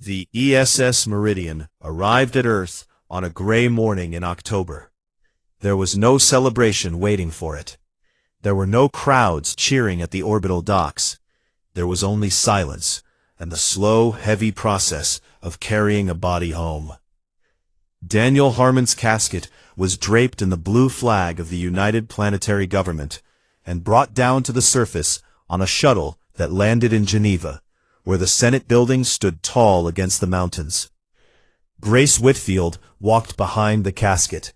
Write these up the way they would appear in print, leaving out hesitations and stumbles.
The ESS Meridian arrived at Earth on a gray morning in October. There was no celebration waiting for it. There were no crowds cheering at the orbital docks. There was only silence and the slow, heavy process of carrying a body home. Daniel Harmon's casket was draped in the blue flag of the United Planetary Government and brought down to the surface on a shuttle that landed in Geneva, where the Senate building stood tall against the mountains. Grace Whitfield walked behind the casket.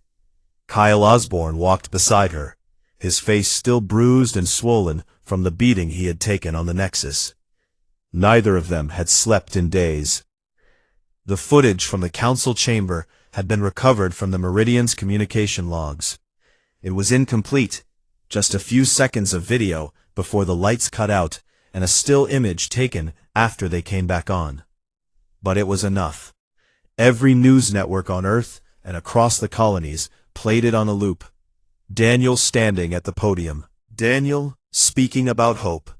Kyle Osborne walked beside her, his face still bruised and swollen from the beating he had taken on the Nexus. Neither of them had slept in days. The footage from the council chamber had been recovered from the Meridian's communication logs. It was incomplete, just a few seconds of video before the lights cut out and a still image taken after they came back on. But it was enough. Every news network on Earth and across the colonies played it on a loop. Daniel standing at the podium. Daniel speaking about hope.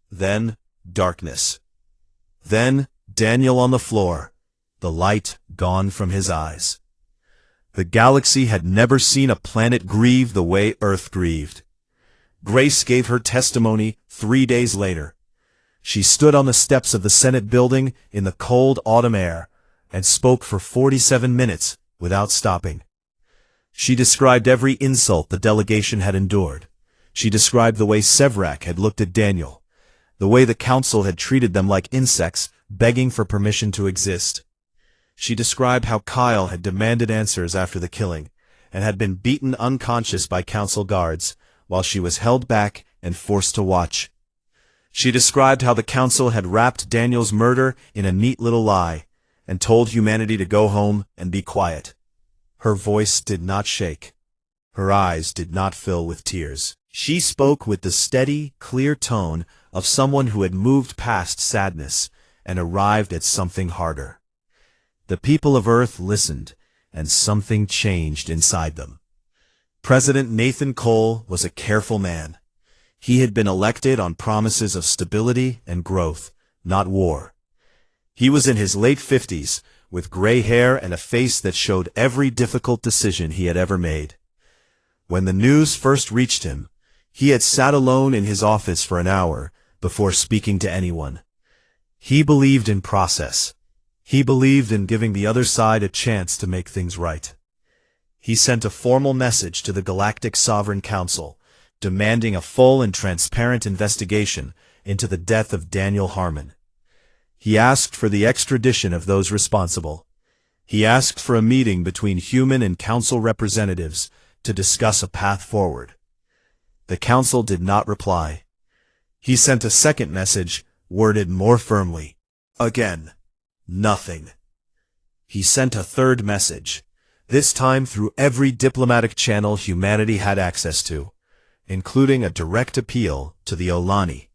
Then darkness. Then Daniel on the floor, the light gone from his eyes. The galaxy had never seen a planet grieve the way Earth grieved. Grace gave her testimony 3 days later. She stood on the steps of the Senate building in the cold autumn air and spoke for 47 minutes without stopping. She described every insult the delegation had endured. She described the way Sevrak had looked at Daniel, the way the council had treated them like insects begging for permission to exist. She described how Kyle had demanded answers after the killing and had been beaten unconscious by council guards while she was held back and forced to watch. She described how the council had wrapped Daniel's murder in a neat little lie and told humanity to go home and be quiet. Her voice did not shake. Her eyes did not fill with tears. She spoke with the steady, clear tone of someone who had moved past sadness and arrived at something harder. The people of Earth listened, and something changed inside them. President Nathan Cole was a careful man. He had been elected on promises of stability and growth, not war. He was in his late 50s, with gray hair and a face that showed every difficult decision he had ever made. When the news first reached him, he had sat alone in his office for an hour before speaking to anyone. He believed in process. He believed in giving the other side a chance to make things right. He sent a formal message to the Galactic Sovereign Council, demanding a full and transparent investigation into the death of Daniel Harmon. He asked for the extradition of those responsible. He asked for a meeting between human and council representatives to discuss a path forward. The council did not reply. He sent a second message, worded more firmly. Again, nothing. He sent a third message, this time through every diplomatic channel humanity had access to, including a direct appeal to the Olani,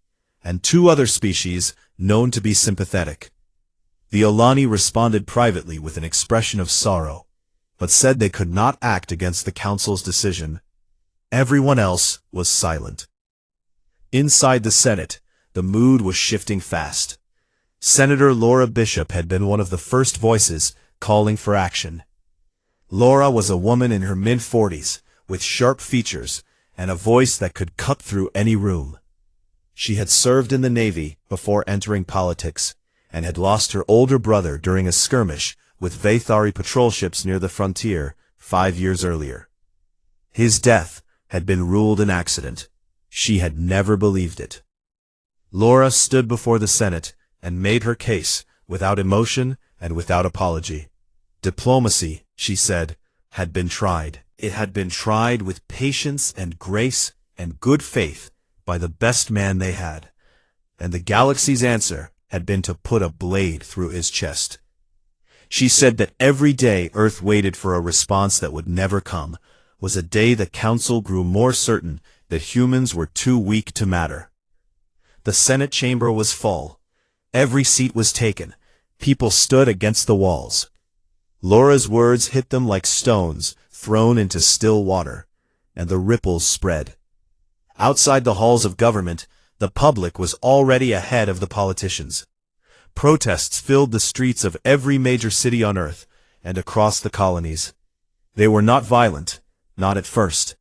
and 2 other species known to be sympathetic. The Olani responded privately with an expression of sorrow, but said they could not act against the council's decision. Everyone else was silent. Inside the Senate, the mood was shifting fast. Senator Laura Bishop had been one of the first voices calling for action. Laura was a woman in her mid-40s, with sharp features and a voice that could cut through any room. She had served in the Navy before entering politics, and had lost her older brother during a skirmish with Vathari patrol ships near the frontier 5 years earlier. His death had been ruled an accident. She had never believed it. Laura stood before the Senate and made her case without emotion and without apology. Diplomacy, she said, had been tried. It had been tried with patience and grace and good faith by the best man they had, and the galaxy's answer had been to put a blade through his chest. She said that every day Earth waited for a response that would never come was a day the Council grew more certain that humans were too weak to matter. The Senate chamber was full. Every seat was taken. People stood against the walls. Laura's words hit them like stones thrown into still water, and the ripples spread. Outside the halls of government, the public was already ahead of the politicians. Protests filled the streets of every major city on Earth and across the colonies. They were not violent, not at first.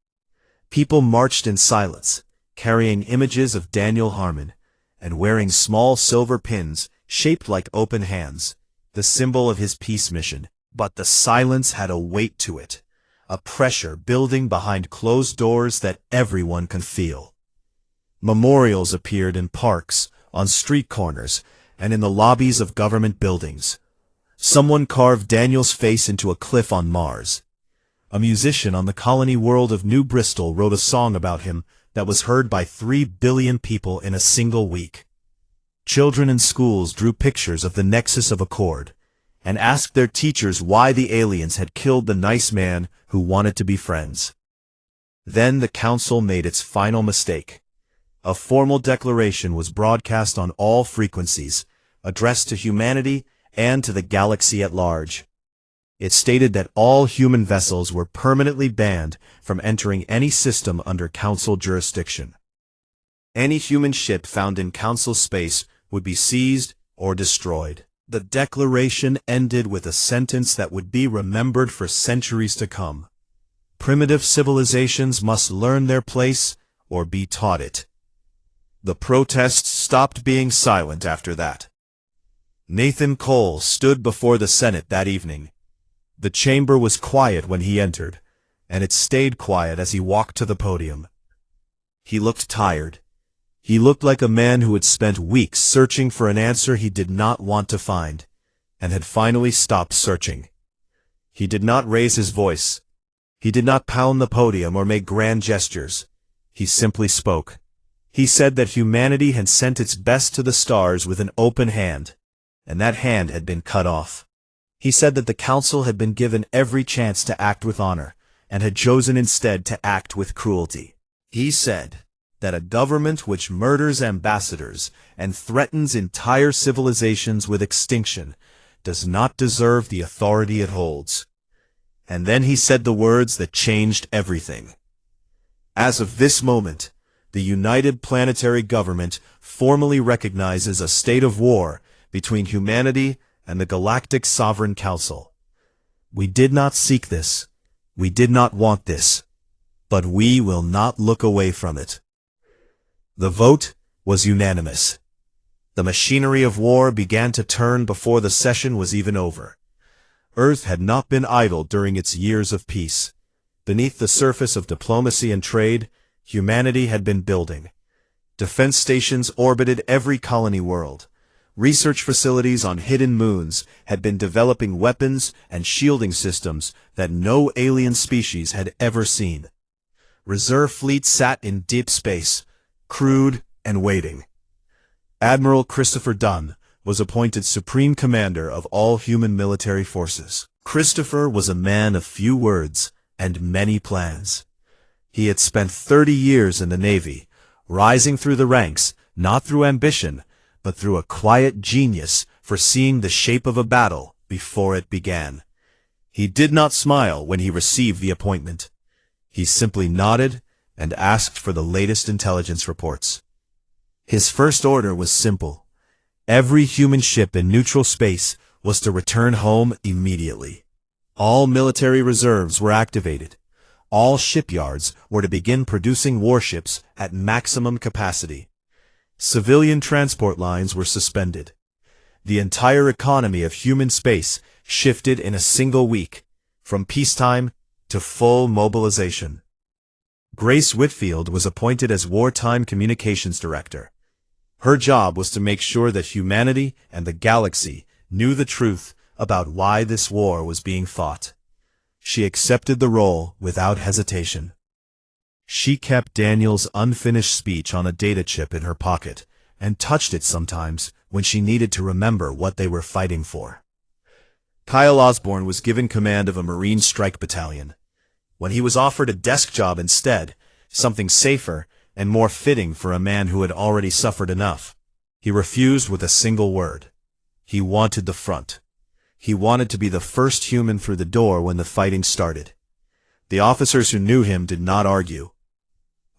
People marched in silence, carrying images of Daniel Harmon, and wearing small silver pins shaped like open hands, the symbol of his peace mission. But the silence had a weight to it, a pressure building behind closed doors that everyone could feel. Memorials appeared in parks, on street corners, and in the lobbies of government buildings. Someone carved Daniel's face into a cliff on Mars. A musician on the colony world of New Bristol wrote a song about him that was heard by 3 billion people in a single week. Children in schools drew pictures of the Nexus of Accord, and asked their teachers why the aliens had killed the nice man who wanted to be friends. Then the council made its final mistake. A formal declaration was broadcast on all frequencies, addressed to humanity and to the galaxy at large. It stated that all human vessels were permanently banned from entering any system under Council jurisdiction. Any human ship found in Council space would be seized or destroyed. The declaration ended with a sentence that would be remembered for centuries to come. Primitive civilizations must learn their place or be taught it. The protests stopped being silent after that. Nathan Cole stood before the Senate that evening. The chamber was quiet when he entered, and it stayed quiet as he walked to the podium. He looked tired. He looked like a man who had spent weeks searching for an answer he did not want to find, and had finally stopped searching. He did not raise his voice. He did not pound the podium or make grand gestures. He simply spoke. He said that humanity had sent its best to the stars with an open hand, and that hand had been cut off. He said that the council had been given every chance to act with honor, and had chosen instead to act with cruelty. He said that a government which murders ambassadors and threatens entire civilizations with extinction does not deserve the authority it holds. And then he said the words that changed everything. As of this moment, the United Planetary Government formally recognizes a state of war between humanity and the Galactic Sovereign Council. We did not seek this. We did not want this. But we will not look away from it. The vote was unanimous. The machinery of war began to turn before the session was even over. Earth had not been idle during its years of peace. Beneath the surface of diplomacy and trade, humanity had been building. Defense stations orbited every colony world. Research facilities on hidden moons had been developing weapons and shielding systems that no alien species had ever seen. Reserve fleets sat in deep space, crewed and waiting. Admiral Christopher Dunn was appointed Supreme Commander of all human military forces. Christopher was a man of few words and many plans. He had spent 30 years in the Navy, rising through the ranks, not through ambition, but through a quiet genius for seeing the shape of a battle before it began. He did not smile when he received the appointment. He simply nodded and asked for the latest intelligence reports. His first order was simple. Every human ship in neutral space was to return home immediately. All military reserves were activated. All shipyards were to begin producing warships at maximum capacity. Civilian transport lines were suspended. The entire economy of human space shifted in a single week, from peacetime to full mobilization. Grace Whitfield was appointed as Wartime Communications Director. Her job was to make sure that humanity and the galaxy knew the truth about why this war was being fought. She accepted the role without hesitation. She kept Daniel's unfinished speech on a data chip in her pocket and touched it sometimes when she needed to remember what they were fighting for. Kyle Osborne was given command of a Marine strike battalion. When he was offered a desk job instead, something safer and more fitting for a man who had already suffered enough, he refused with a single word. He wanted the front. He wanted to be the first human through the door when the fighting started. The officers who knew him did not argue.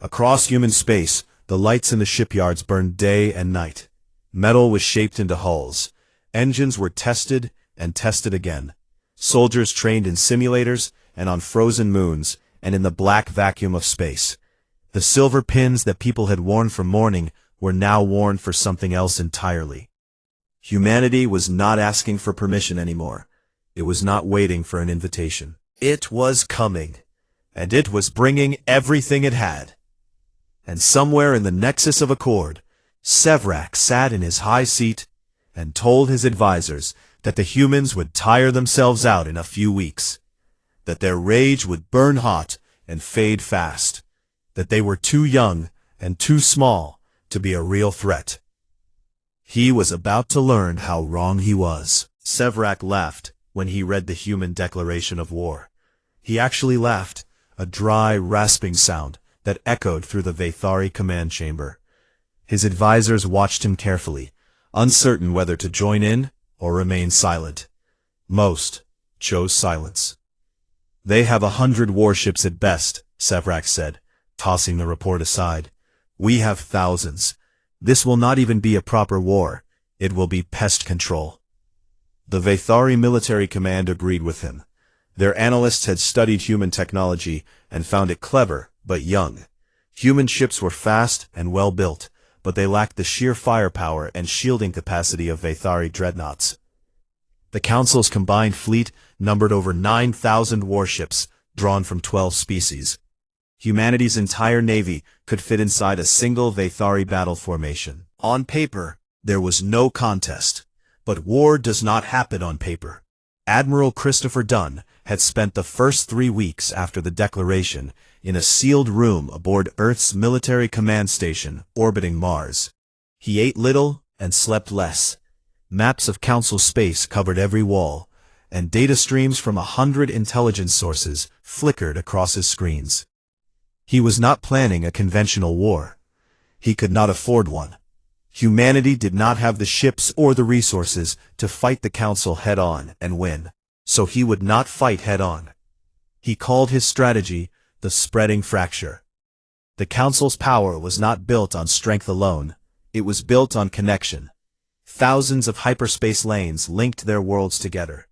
Across human space, the lights in the shipyards burned day and night. Metal was shaped into hulls. Engines were tested and tested again. Soldiers trained in simulators and on frozen moons and in the black vacuum of space. The silver pins that people had worn for mourning were now worn for something else entirely. Humanity was not asking for permission anymore. It was not waiting for an invitation. It was coming, and it was bringing everything it had. And somewhere in the nexus of accord, Sevrak sat in his high seat and told his advisors that the humans would tire themselves out in a few weeks, that their rage would burn hot and fade fast, that they were too young and too small to be a real threat. He was about to learn how wrong he was. Sevrak laughed when he read the human declaration of war. He actually laughed, a dry, rasping sound that echoed through the Vathari command chamber. His advisors watched him carefully, uncertain whether to join in or remain silent. Most chose silence. "They have 100 warships at best," Sevrak said, tossing the report aside. "We have thousands. This will not even be a proper war. It will be pest control." The Vathari military command agreed with him. Their analysts had studied human technology and found it clever, but young. Human ships were fast and well built, but they lacked the sheer firepower and shielding capacity of Vathari dreadnoughts. The Council's combined fleet numbered over 9,000 warships, drawn from 12 species. Humanity's entire navy could fit inside a single Vathari battle formation. On paper, there was no contest. But war does not happen on paper. Admiral Christopher Dunn had spent the first 3 weeks after the declaration in a sealed room aboard Earth's military command station orbiting Mars. He ate little and slept less. Maps of Council space covered every wall, and data streams from 100 intelligence sources flickered across his screens. He was not planning a conventional war. He could not afford one. Humanity did not have the ships or the resources to fight the Council head-on and win, so he would not fight head-on. He called his strategy the spreading fracture. The Council's power was not built on strength alone, it was built on connection. Thousands of hyperspace lanes linked their worlds together.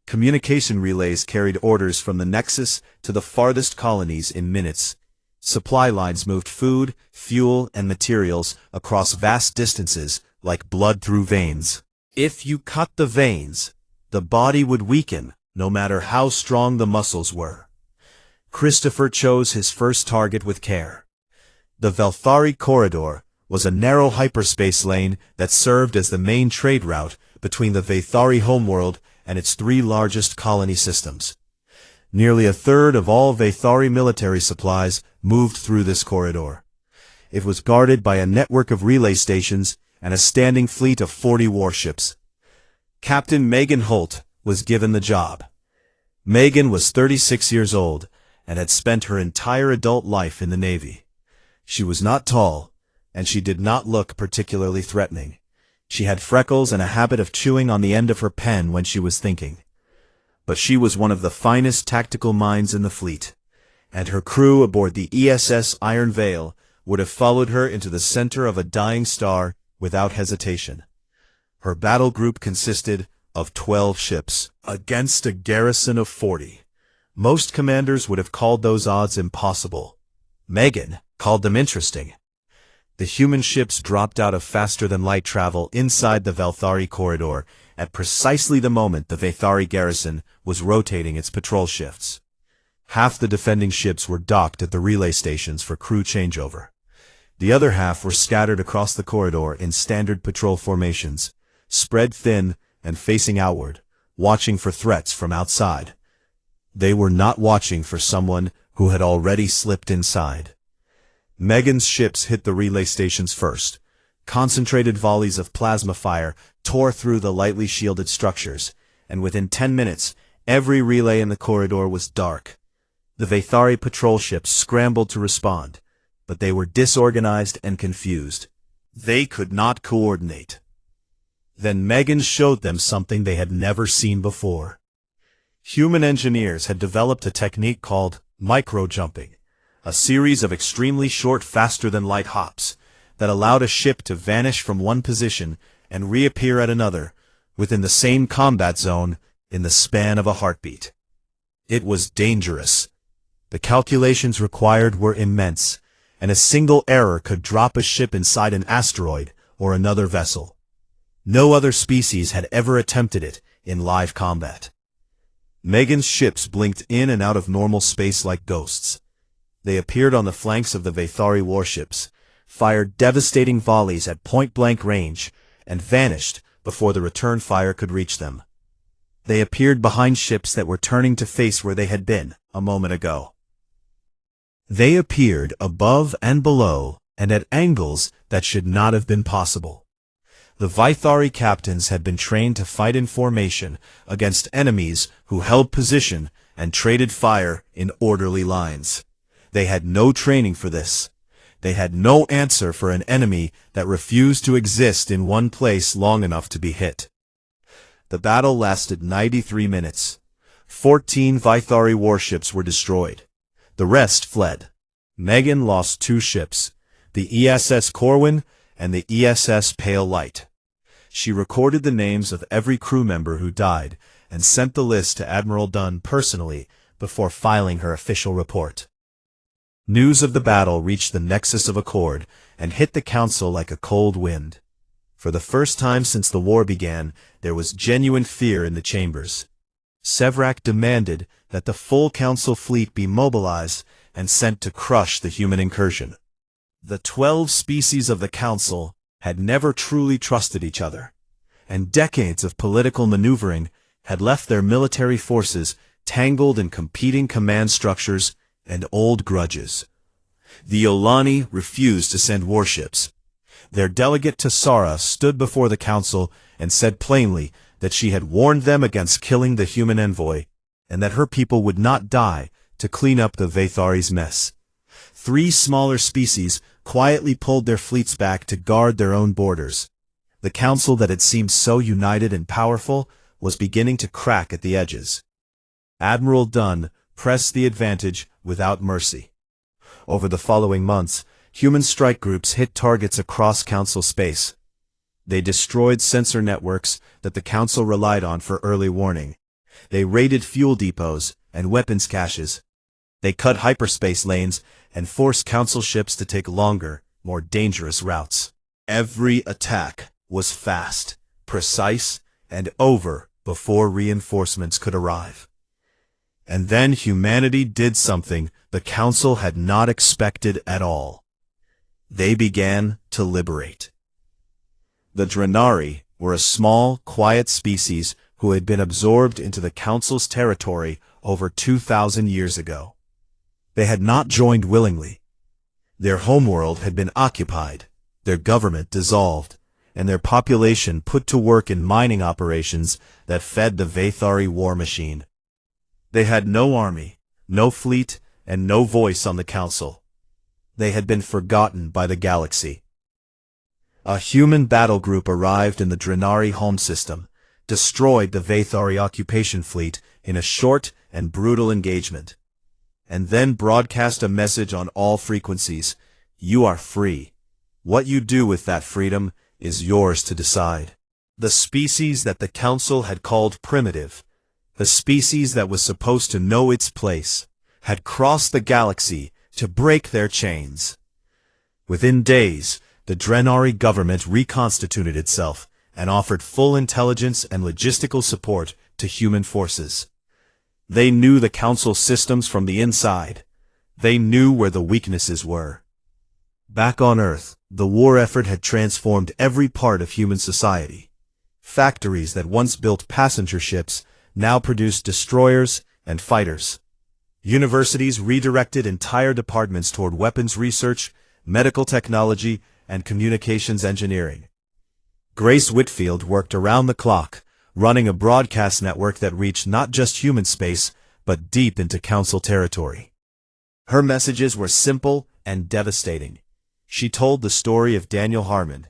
Communication relays carried orders from the Nexus to the farthest colonies in minutes. Supply lines moved food, fuel, and materials across vast distances like blood through veins. If you cut the veins, the body would weaken, no matter how strong the muscles were. Christopher chose his first target with care. The Vathari Corridor was a narrow hyperspace lane that served as the main trade route between the Vathari homeworld and its 3 largest colony systems. Nearly a third of all Vathari military supplies moved through this corridor. It was guarded by a network of relay stations and a standing fleet of 40 warships. Captain Megan Holt was given the job. Megan was 36 years old and had spent her entire adult life in the Navy. She was not tall, and she did not look particularly threatening. She had freckles and a habit of chewing on the end of her pen when she was thinking. But she was one of the finest tactical minds in the fleet, and her crew aboard the ESS Iron Veil would have followed her into the center of a dying star without hesitation. Her battle group consisted of 12 ships against a garrison of 40. Most commanders would have called those odds impossible. Megan called them interesting. The human ships dropped out of faster-than-light travel inside the Vathari corridor at precisely the moment the Vathari garrison was rotating its patrol shifts. Half the defending ships were docked at the relay stations for crew changeover. The other half were scattered across the corridor in standard patrol formations, spread thin and facing outward, watching for threats from outside. They were not watching for someone who had already slipped inside. Megan's ships hit the relay stations first. Concentrated volleys of plasma fire tore through the lightly shielded structures, and within 10 minutes, every relay in the corridor was dark. The Vathari patrol ships scrambled to respond, but they were disorganized and confused. They could not coordinate. Then Megan showed them something they had never seen before. Human engineers had developed a technique called micro-jumping, a series of extremely short faster-than-light hops that allowed a ship to vanish from one position and reappear at another within the same combat zone, in the span of a heartbeat. It was dangerous. The calculations required were immense, and a single error could drop a ship inside an asteroid or another vessel. No other species had ever attempted it in live combat. Megan's ships blinked in and out of normal space like ghosts. They appeared on the flanks of the Vathari warships, fired devastating volleys at point-blank range, and vanished before the return fire could reach them. They appeared behind ships that were turning to face where they had been a moment ago. They appeared above and below, and at angles that should not have been possible. The Vathari captains had been trained to fight in formation against enemies who held position and traded fire in orderly lines. They had no training for this. They had no answer for an enemy that refused to exist in one place long enough to be hit. The battle lasted 93 minutes. 14 Vathari warships were destroyed. The rest fled. Megan lost 2 ships, the ESS Corwin and the ESS Pale Light. She recorded the names of every crew member who died and sent the list to Admiral Dunn personally before filing her official report. News of the battle reached the nexus of accord and hit the council like a cold wind. For the first time since the war began, there was genuine fear in the chambers. Sevrak demanded that the full council fleet be mobilized and sent to crush the human incursion. The 12 species of the council had never truly trusted each other, and decades of political maneuvering had left their military forces tangled in competing command structures and old grudges. The Olani refused to send warships. Their delegate Tassara stood before the council and said plainly that she had warned them against killing the human envoy, and that her people would not die to clean up the Vathari's mess. 3 smaller species quietly pulled their fleets back to guard their own borders. The council that had seemed so united and powerful was beginning to crack at the edges. Admiral Dunn pressed the advantage without mercy. Over the following months, human strike groups hit targets across council space. They destroyed sensor networks that the council relied on for early warning. They raided fuel depots and weapons caches. They cut hyperspace lanes and forced council ships to take longer, more dangerous routes. Every attack was fast, precise, and over before reinforcements could arrive. And then humanity did something the council had not expected at all. They began to liberate. The Drenari were a small, quiet species who had been absorbed into the council's territory over 2,000 years ago. They had not joined willingly. Their homeworld had been occupied, their government dissolved, and their population put to work in mining operations that fed the Vathari war machine. They had no army, no fleet, and no voice on the council. They had been forgotten by the galaxy. A human battle group arrived in the Drenari home system, destroyed the Vathari occupation fleet in a short and brutal engagement, and then broadcast a message on all frequencies: you are free. What you do with that freedom is yours to decide. The species that the council had called primitive, the species that was supposed to know its place, had crossed the galaxy to break their chains. Within days, the Drenari government reconstituted itself and offered full intelligence and logistical support to human forces. They knew the council systems from the inside. They knew where the weaknesses were. Back on Earth, the war effort had transformed every part of human society. Factories that once built passenger ships now produced destroyers and fighters. Universities redirected entire departments toward weapons research, medical technology, and communications engineering. Grace Whitfield worked around the clock, running a broadcast network that reached not just human space, but deep into council territory. Her messages were simple and devastating. She told the story of Daniel Harmon.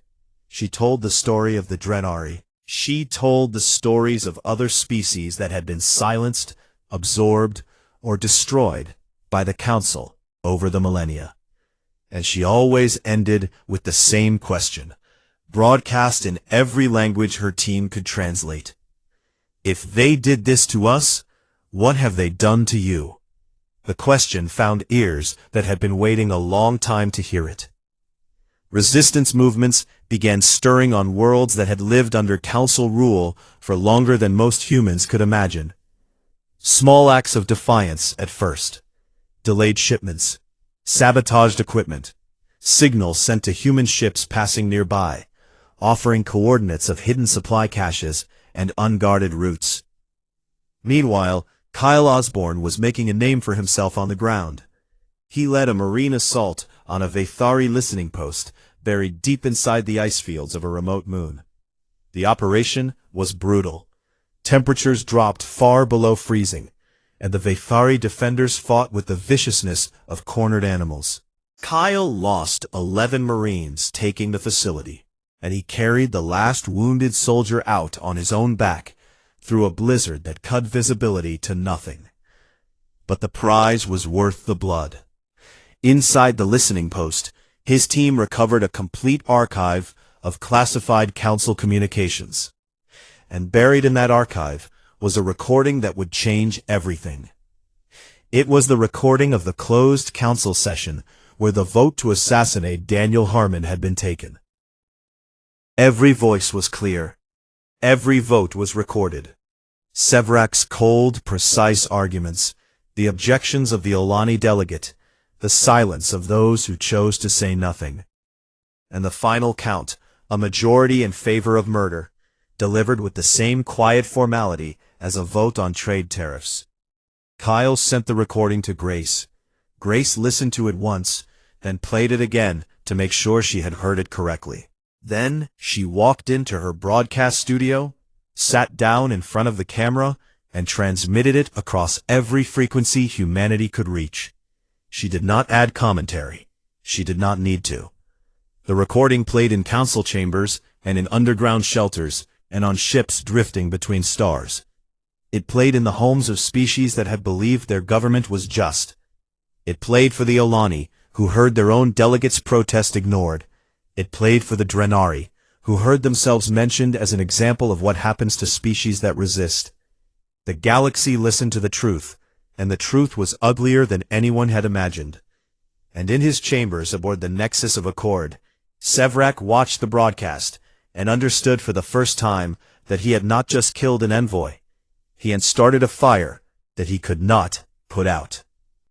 She told the story of the Drenari. She told the stories of other species that had been silenced, absorbed, or destroyed by the council over the millennia. And she always ended with the same question: broadcast in every language her team could translate. If they did this to us, what have they done to you? The question found ears that had been waiting a long time to hear it. Resistance movements began stirring on worlds that had lived under council rule for longer than most humans could imagine. Small acts of defiance at first. Delayed shipments, sabotaged equipment, signals sent to human ships passing nearby, offering coordinates of hidden supply caches and unguarded routes. Meanwhile, Kyle Osborne was making a name for himself on the ground. He led a marine assault on a Vathari listening post buried deep inside the ice fields of a remote moon. The operation was brutal. Temperatures dropped far below freezing, and the Vathari defenders fought with the viciousness of cornered animals. Kyle lost 11 Marines taking the facility, and he carried the last wounded soldier out on his own back through a blizzard that cut visibility to nothing. But the prize was worth the blood. Inside the listening post, his team recovered a complete archive of classified council communications. And buried in that archive was a recording that would change everything. It was the recording of the closed council session where the vote to assassinate Daniel Harmon had been taken. Every voice was clear. Every vote was recorded. Sevrak's cold, precise arguments, the objections of the Olani delegate, the silence of those who chose to say nothing. And the final count, a majority in favor of murder, delivered with the same quiet formality as a vote on trade tariffs. Kyle sent the recording to Grace. Grace listened to it once, then played it again to make sure she had heard it correctly. Then she walked into her broadcast studio, sat down in front of the camera, and transmitted it across every frequency humanity could reach. She did not add commentary. She did not need to. The recording played in council chambers and in underground shelters and on ships drifting between stars. It played in the homes of species that had believed their government was just. It played for the Olani, who heard their own delegates' protest ignored. It played for the Drenari, who heard themselves mentioned as an example of what happens to species that resist. The galaxy listened to the truth, and the truth was uglier than anyone had imagined. And in his chambers aboard the Nexus of Accord, Sevrak watched the broadcast and understood for the first time that he had not just killed an envoy. He had started a fire that he could not put out.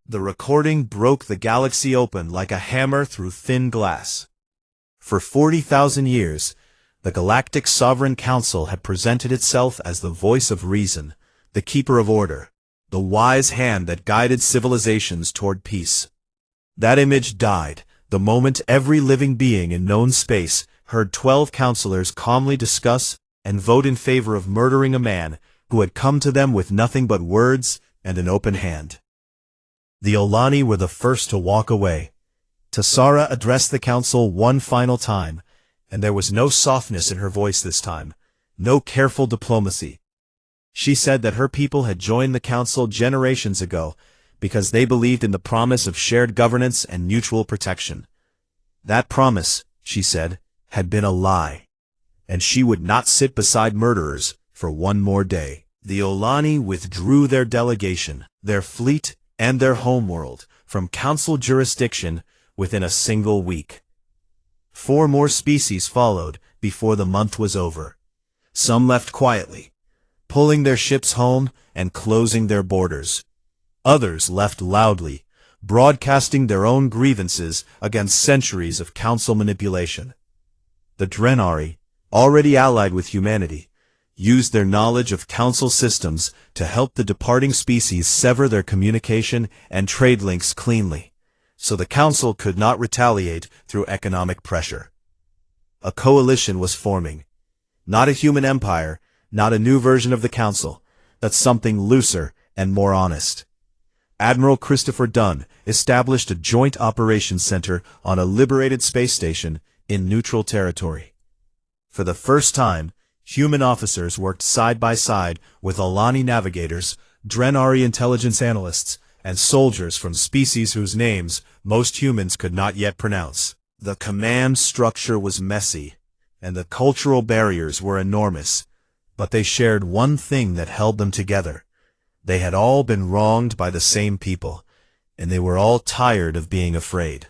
The recording broke the galaxy open like a hammer through thin glass. For 40,000 years, the Galactic Sovereign Council had presented itself as the voice of reason, the keeper of order, the wise hand that guided civilizations toward peace. That image died the moment every living being in known space heard 12 counselors calmly discuss and vote in favor of murdering a man who had come to them with nothing but words and an open hand. The Olani were the first to walk away. Tassara addressed the council one final time, and there was no softness in her voice this time, no careful diplomacy. She said that her people had joined the council generations ago because they believed in the promise of shared governance and mutual protection. That promise, she said, had been a lie, and she would not sit beside murderers for one more day. The Olani withdrew their delegation, their fleet, and their homeworld from council jurisdiction within a single week. 4 more species followed before the month was over. Some left quietly, pulling their ships home and closing their borders. Others left loudly, broadcasting their own grievances against centuries of council manipulation. The Drenari, already allied with humanity, used their knowledge of council systems to help the departing species sever their communication and trade links cleanly, so the council could not retaliate through economic pressure. A coalition was forming. Not a human empire, not a new version of the council, but something looser and more honest. Admiral Christopher Dunn established a joint operations center on a liberated space station in neutral territory. For the first time, human officers worked side by side with Olani navigators, Drenari intelligence analysts, and soldiers from species whose names most humans could not yet pronounce. The command structure was messy, and the cultural barriers were enormous, but they shared one thing that held them together. They had all been wronged by the same people, and they were all tired of being afraid.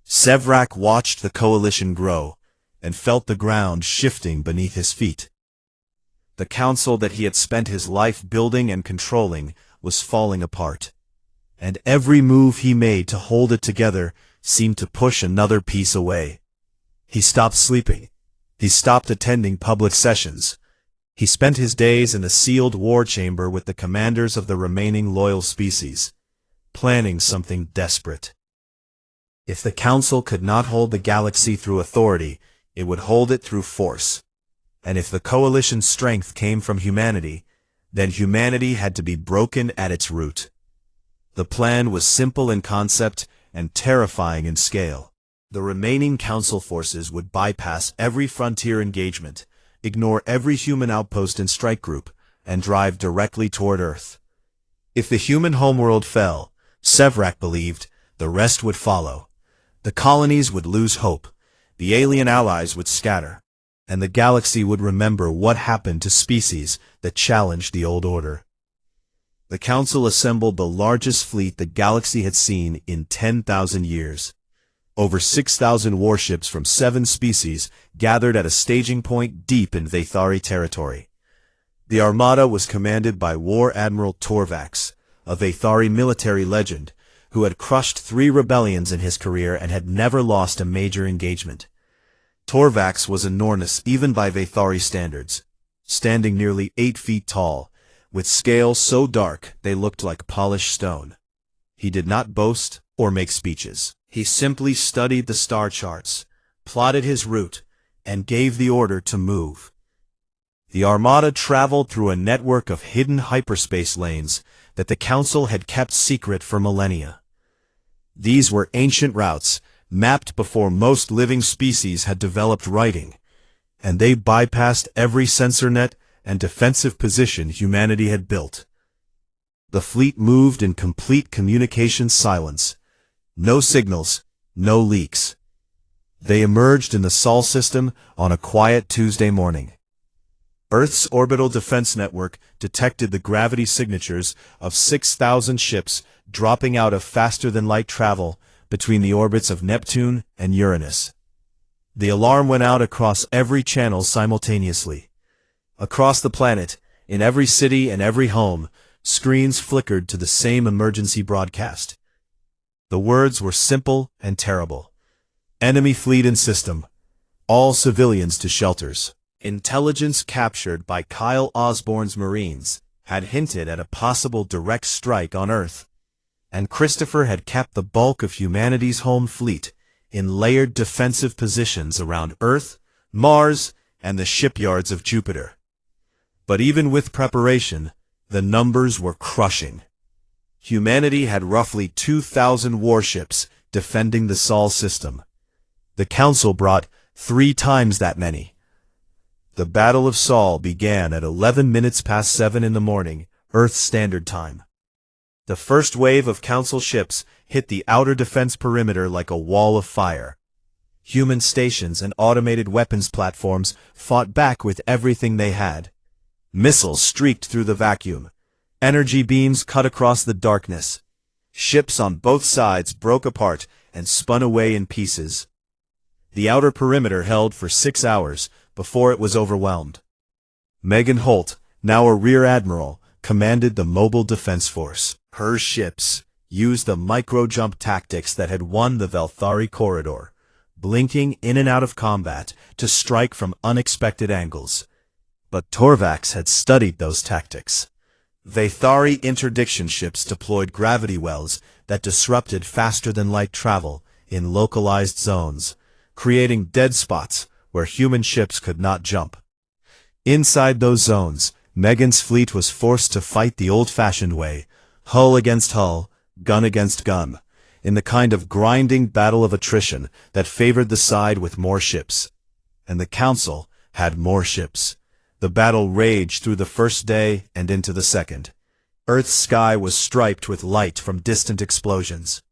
Sevrak watched the coalition grow, and felt the ground shifting beneath his feet. The council that he had spent his life building and controlling was falling apart, and every move he made to hold it together seemed to push another piece away. He stopped sleeping. He stopped attending public sessions. He spent his days in the sealed war chamber with the commanders of the remaining loyal species, planning something desperate. If the council could not hold the galaxy through authority, it would hold it through force. And if the coalition's strength came from humanity, then humanity had to be broken at its root. The plan was simple in concept and terrifying in scale. The remaining council forces would bypass every frontier engagement, ignore every human outpost and strike group, and drive directly toward Earth. If the human homeworld fell, Sevrak believed, the rest would follow. The colonies would lose hope, the alien allies would scatter, and the galaxy would remember what happened to species that challenged the old order. The Council assembled the largest fleet the galaxy had seen in 10,000 years. Over 6,000 warships from 7 species gathered at a staging point deep in Vathari territory. The armada was commanded by War Admiral Torvax, a Vathari military legend, who had crushed 3 rebellions in his career and had never lost a major engagement. Torvax was enormous even by Vathari standards, standing nearly 8 feet tall, with scales so dark they looked like polished stone. He did not boast or make speeches. He simply studied the star charts, plotted his route, and gave the order to move. The armada traveled through a network of hidden hyperspace lanes that the Council had kept secret for millennia. These were ancient routes, mapped before most living species had developed writing, and they bypassed every sensor net and defensive position humanity had built. The fleet moved in complete communication silence. No signals, no leaks. They emerged in the Sol system on a quiet Tuesday morning. Earth's orbital defense network detected the gravity signatures of 6,000 ships dropping out of faster-than-light travel between the orbits of Neptune and Uranus. The alarm went out across every channel simultaneously. Across the planet, in every city and every home, screens flickered to the same emergency broadcast. The words were simple and terrible. Enemy fleet in system. All civilians to shelters. Intelligence captured by Kyle Osborne's Marines had hinted at a possible direct strike on Earth, and Christopher had kept the bulk of humanity's home fleet in layered defensive positions around Earth, Mars, and the shipyards of Jupiter. But even with preparation, the numbers were crushing. Humanity had roughly 2,000 warships defending the Sol system. The Council brought 3 times that many. The Battle of Sol began at 11 minutes past 7 in the morning, Earth Standard Time. The first wave of Council ships hit the outer defense perimeter like a wall of fire. Human stations and automated weapons platforms fought back with everything they had. Missiles streaked through the vacuum. Energy beams cut across the darkness. Ships on both sides broke apart and spun away in pieces. The outer perimeter held for 6 hours before it was overwhelmed. Megan Holt, now a rear admiral, commanded the mobile defense force. Her ships used the micro-jump tactics that had won the Velthari corridor, blinking in and out of combat to strike from unexpected angles. But Torvax had studied those tactics. Vathari interdiction ships deployed gravity wells that disrupted faster-than-light travel in localized zones, creating dead spots where human ships could not jump. Inside those zones, Megan's fleet was forced to fight the old-fashioned way, hull against hull, gun against gun, in the kind of grinding battle of attrition that favored the side with more ships. And the Council had more ships. The battle raged through the first day and into the second. Earth's sky was striped with light from distant explosions.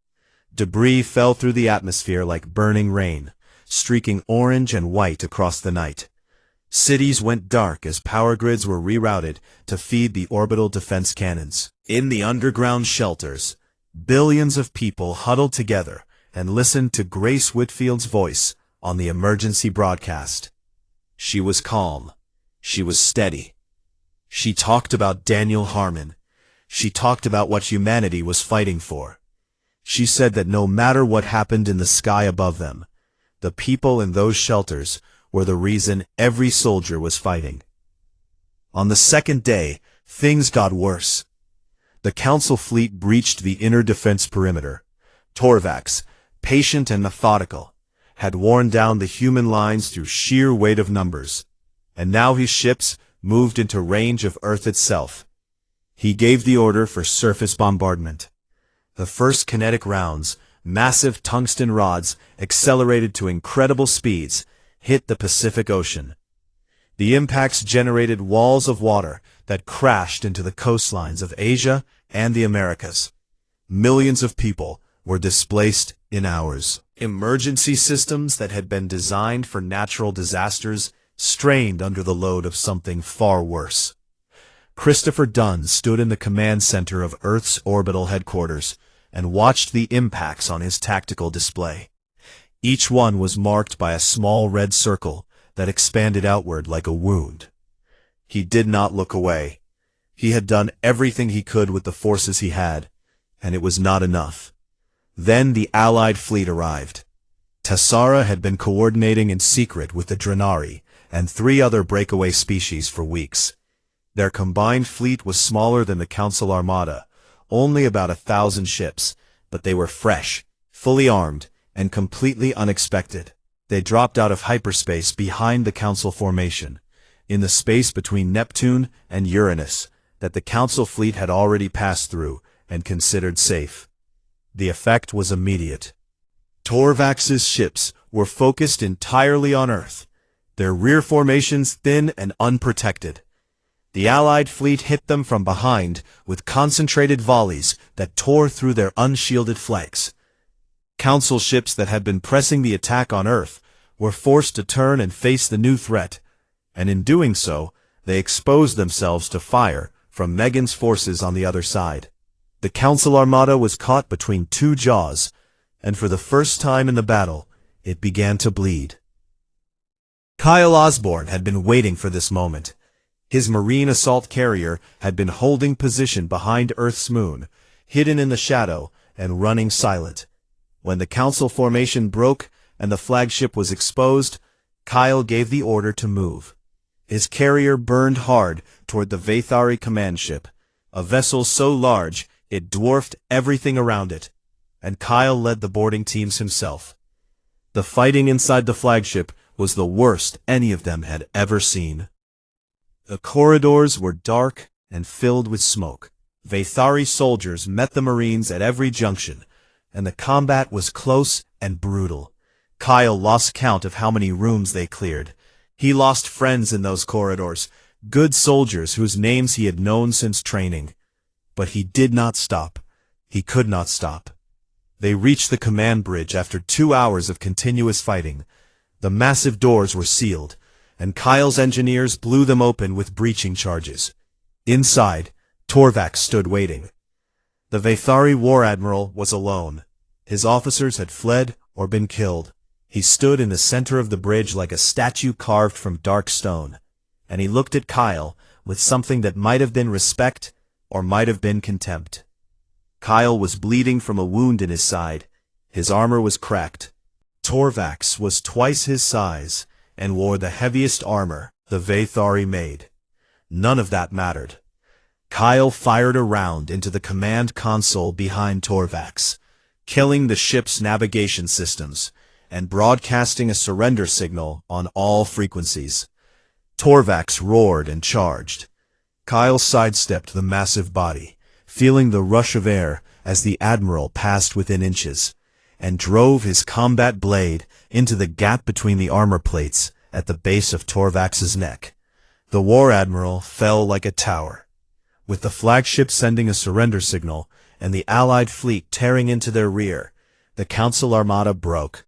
Debris fell through the atmosphere like burning rain, streaking orange and white across the night. Cities went dark as power grids were rerouted to feed the orbital defense cannons. In the underground shelters, billions of people huddled together and listened to Grace Whitfield's voice on the emergency broadcast. She was calm. She was steady. She talked about Daniel Harmon. She talked about what humanity was fighting for. She said that no matter what happened in the sky above them, the people in those shelters were the reason every soldier was fighting. On the second day, things got worse. The Council fleet breached the inner defense perimeter. Torvax, patient and methodical, had worn down the human lines through sheer weight of numbers, and now his ships moved into range of Earth itself. He gave the order for surface bombardment. The first kinetic rounds, massive tungsten rods accelerated to incredible speeds, hit the Pacific Ocean. The impacts generated walls of water that crashed into the coastlines of Asia and the Americas. Millions of people were displaced in hours. Emergency systems that had been designed for natural disasters strained under the load of something far worse. Christopher Dunn stood in the command center of Earth's orbital headquarters and watched the impacts on his tactical display. Each one was marked by a small red circle that expanded outward like a wound. He did not look away. He had done everything he could with the forces he had, and it was not enough. Then the Allied fleet arrived. Tessara had been coordinating in secret with the Drenari and 3 other breakaway species for weeks. Their combined fleet was smaller than the Council Armada, only about 1,000 ships, but they were fresh, fully armed, and completely unexpected. They dropped out of hyperspace behind the Council formation, in the space between Neptune and Uranus that the Council fleet had already passed through and considered safe. The effect was immediate. Torvax's ships were focused entirely on Earth, their rear formations thin and unprotected. The Allied fleet hit them from behind with concentrated volleys that tore through their unshielded flanks. Council ships that had been pressing the attack on Earth were forced to turn and face the new threat, and in doing so, they exposed themselves to fire from Megan's forces on the other side. The Council Armada was caught between 2 jaws, and for the first time in the battle, it began to bleed. Kyle Osborne had been waiting for this moment. His marine assault carrier had been holding position behind Earth's moon, hidden in the shadow and running silent. When the Council formation broke and the flagship was exposed, Kyle gave the order to move. His carrier burned hard toward the Vathari command ship, a vessel so large it dwarfed everything around it, and Kyle led the boarding teams himself. The fighting inside the flagship was the worst any of them had ever seen. The corridors were dark and filled with smoke. Vathari soldiers met the Marines at every junction, and the combat was close and brutal. Kyle lost count of how many rooms they cleared. He lost friends in those corridors, good soldiers whose names he had known since training. But he did not stop. He could not stop. They reached the command bridge after 2 hours of continuous fighting. The massive doors were sealed, and Kyle's engineers blew them open with breaching charges. Inside, Torvax stood waiting. The Vathari War Admiral was alone. His officers had fled or been killed. He stood in the center of the bridge like a statue carved from dark stone, and he looked at Kyle with something that might have been respect or might have been contempt. Kyle was bleeding from a wound in his side. His armor was cracked. Torvax was twice his size and wore the heaviest armor the Vathari made. None of that mattered. Kyle fired a round into the command console behind Torvax, killing the ship's navigation systems and broadcasting a surrender signal on all frequencies. Torvax roared and charged. Kyle sidestepped the massive body, feeling the rush of air as the Admiral passed within inches, and drove his combat blade into the gap between the armor plates at the base of Torvax's neck. The War Admiral fell like a tower. With the flagship sending a surrender signal and the Allied fleet tearing into their rear, the Council Armada broke.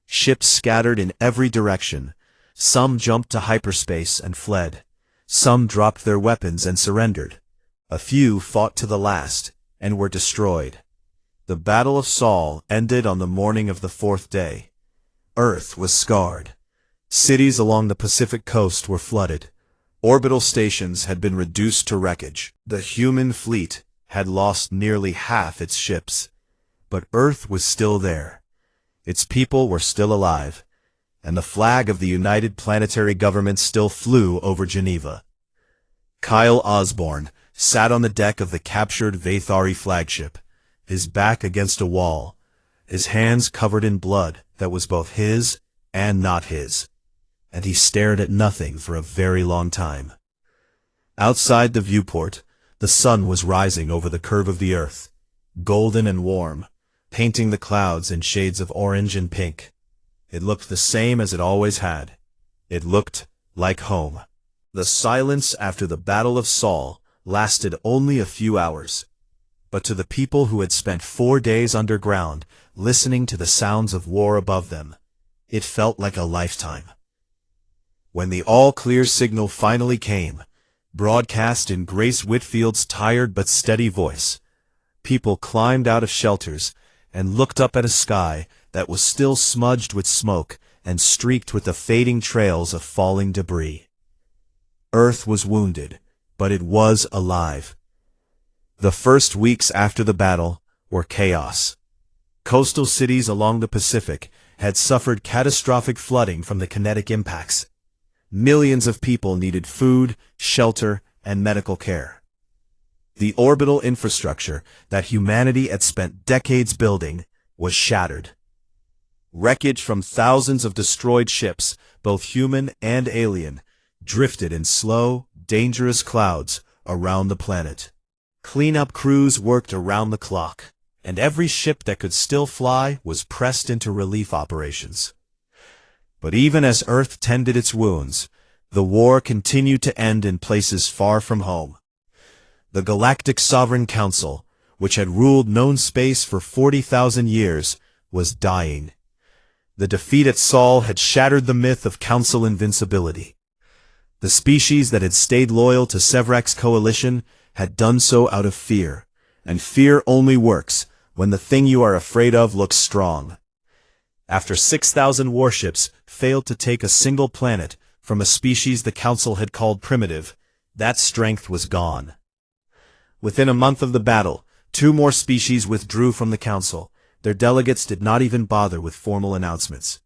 Ships scattered in every direction. Some jumped to hyperspace and fled. Some dropped their weapons and surrendered. A few fought to the last and were destroyed. The Battle of Sol ended on the morning of the fourth day. Earth was scarred. Cities along the Pacific coast were flooded. Orbital stations had been reduced to wreckage. The human fleet had lost nearly half its ships. But Earth was still there. Its people were still alive, and the flag of the United Planetary Government still flew over Geneva. Kyle Osborne sat on the deck of the captured Vathari flagship, his back against a wall, his hands covered in blood that was both his and not his, and he stared at nothing for a very long time. Outside the viewport, the sun was rising over the curve of the Earth, golden and warm, painting the clouds in shades of orange and pink. It looked the same as it always had. It looked like home. The silence after the Battle of Sol lasted only a few hours. But to the people who had spent 4 days underground, listening to the sounds of war above them, it felt like a lifetime. When the all-clear signal finally came, broadcast in Grace Whitfield's tired but steady voice, people climbed out of shelters and looked up at a sky that was still smudged with smoke and streaked with the fading trails of falling debris. Earth was wounded, but it was alive. The first weeks after the battle were chaos. Coastal cities along the Pacific had suffered catastrophic flooding from the kinetic impacts. Millions of people needed food, shelter, and medical care. The orbital infrastructure that humanity had spent decades building was shattered. Wreckage from thousands of destroyed ships, both human and alien, drifted in slow, dangerous clouds around the planet. Cleanup crews worked around the clock, and every ship that could still fly was pressed into relief operations. But even as Earth tended its wounds, the war continued to end in places far from home. The Galactic Sovereign Council, which had ruled known space for 40,000 years, was dying. The defeat at Sol had shattered the myth of Council invincibility. The species that had stayed loyal to Sevrak's coalition had done so out of fear, and fear only works when the thing you are afraid of looks strong. After 6,000 warships failed to take a single planet from a species the Council had called primitive, that strength was gone. Within a month of the battle, 2 more species withdrew from the Council. Their delegates did not even bother with formal announcements.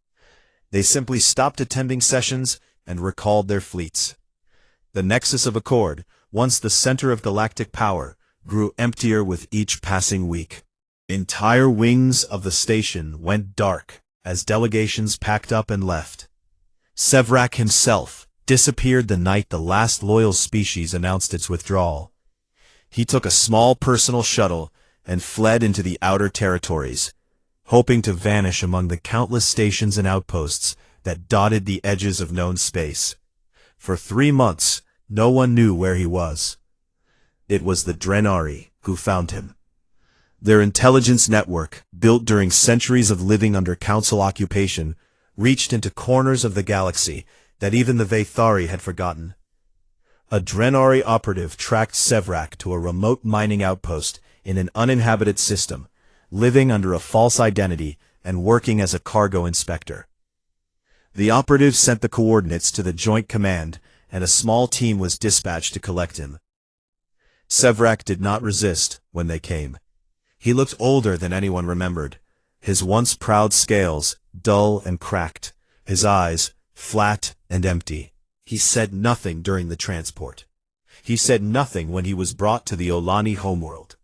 They simply stopped attending sessions and recalled their fleets. The Nexus of Accord, once the center of galactic power, grew emptier with each passing week. Entire wings of the station went dark as delegations packed up and left. Sevrak himself disappeared the night the last loyal species announced its withdrawal. He took a small personal shuttle and fled into the outer territories, hoping to vanish among the countless stations and outposts that dotted the edges of known space. For 3 months, no one knew where he was. It was the Drenari who found him. Their intelligence network, built during centuries of living under Council occupation, reached into corners of the galaxy that even the Vathari had forgotten. A Drenari operative tracked Sevrak to a remote mining outpost in an uninhabited system, living under a false identity and working as a cargo inspector. The operative sent the coordinates to the Joint Command, and a small team was dispatched to collect him. Sevrak did not resist when they came. He looked older than anyone remembered, his once proud scales dull and cracked, his eyes flat and empty. He said nothing during the transport. He said nothing when he was brought to the Olani homeworld,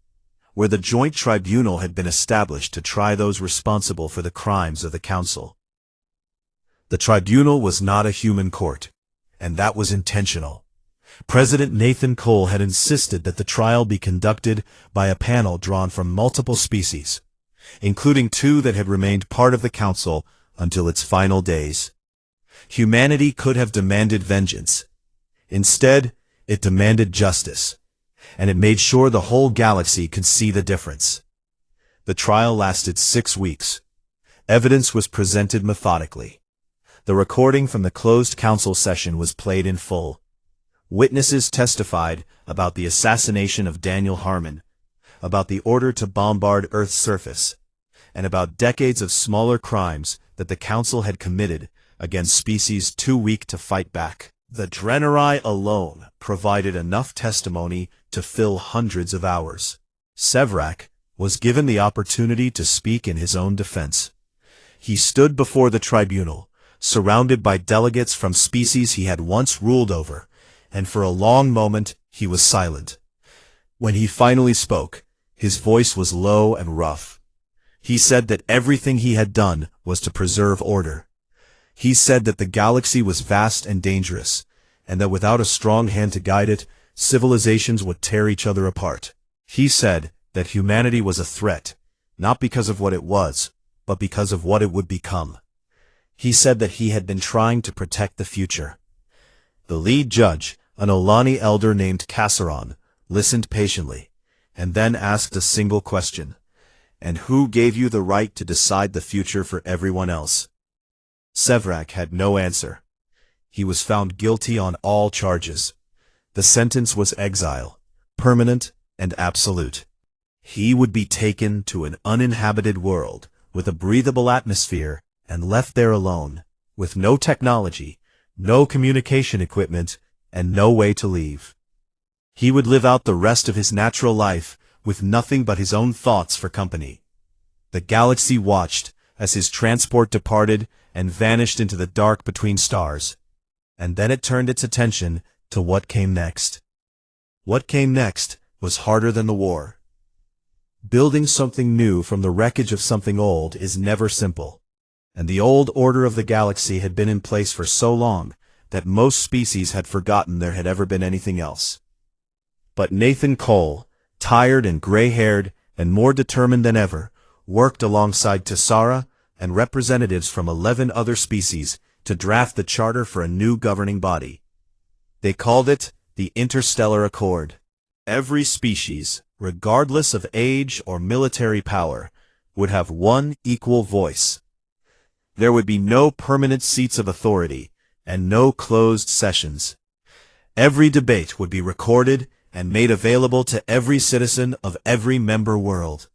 where the Joint Tribunal had been established to try those responsible for the crimes of the Council. The tribunal was not a human court, and that was intentional. President Nathan Cole had insisted that the trial be conducted by a panel drawn from multiple species, including 2 that had remained part of the Council until its final days. Humanity could have demanded vengeance. Instead, it demanded justice, and it made sure the whole galaxy could see the difference. The trial lasted 6 weeks. Evidence was presented methodically. The recording from the closed council session was played in full. Witnesses testified about the assassination of Daniel Harmon, about the order to bombard Earth's surface, and about decades of smaller crimes that the council had committed against species too weak to fight back. The Dreneri alone provided enough testimony to fill hundreds of hours. Sevrak was given the opportunity to speak in his own defense. He stood before the tribunal, surrounded by delegates from species he had once ruled over, and for a long moment he was silent. When he finally spoke, his voice was low and rough. He said that everything he had done was to preserve order. He said that the galaxy was vast and dangerous, and that without a strong hand to guide it, civilizations would tear each other apart. He said that humanity was a threat, not because of what it was, but because of what it would become. He said that he had been trying to protect the future. The lead judge, an Olani elder named Kassaron, listened patiently, and then asked a single question. And who gave you the right to decide the future for everyone else? Sevrak had no answer. He was found guilty on all charges. The sentence was exile, permanent and absolute. He would be taken to an uninhabited world with a breathable atmosphere and left there alone, with no technology, no communication equipment, and no way to leave. He would live out the rest of his natural life with nothing but his own thoughts for company. The galaxy watched as his transport departed and vanished into the dark between stars. And then it turned its attention to what came next. What came next was harder than the war. Building something new from the wreckage of something old is never simple, and the old order of the galaxy had been in place for so long that most species had forgotten there had ever been anything else. But Nathan Cole, tired and gray-haired and more determined than ever, worked alongside Tessara and representatives from 11 other species to draft the charter for a new governing body. They called it the Interstellar Accord. Every species, regardless of age or military power, would have one equal voice. There would be no permanent seats of authority and no closed sessions. Every debate would be recorded and made available to every citizen of every member world.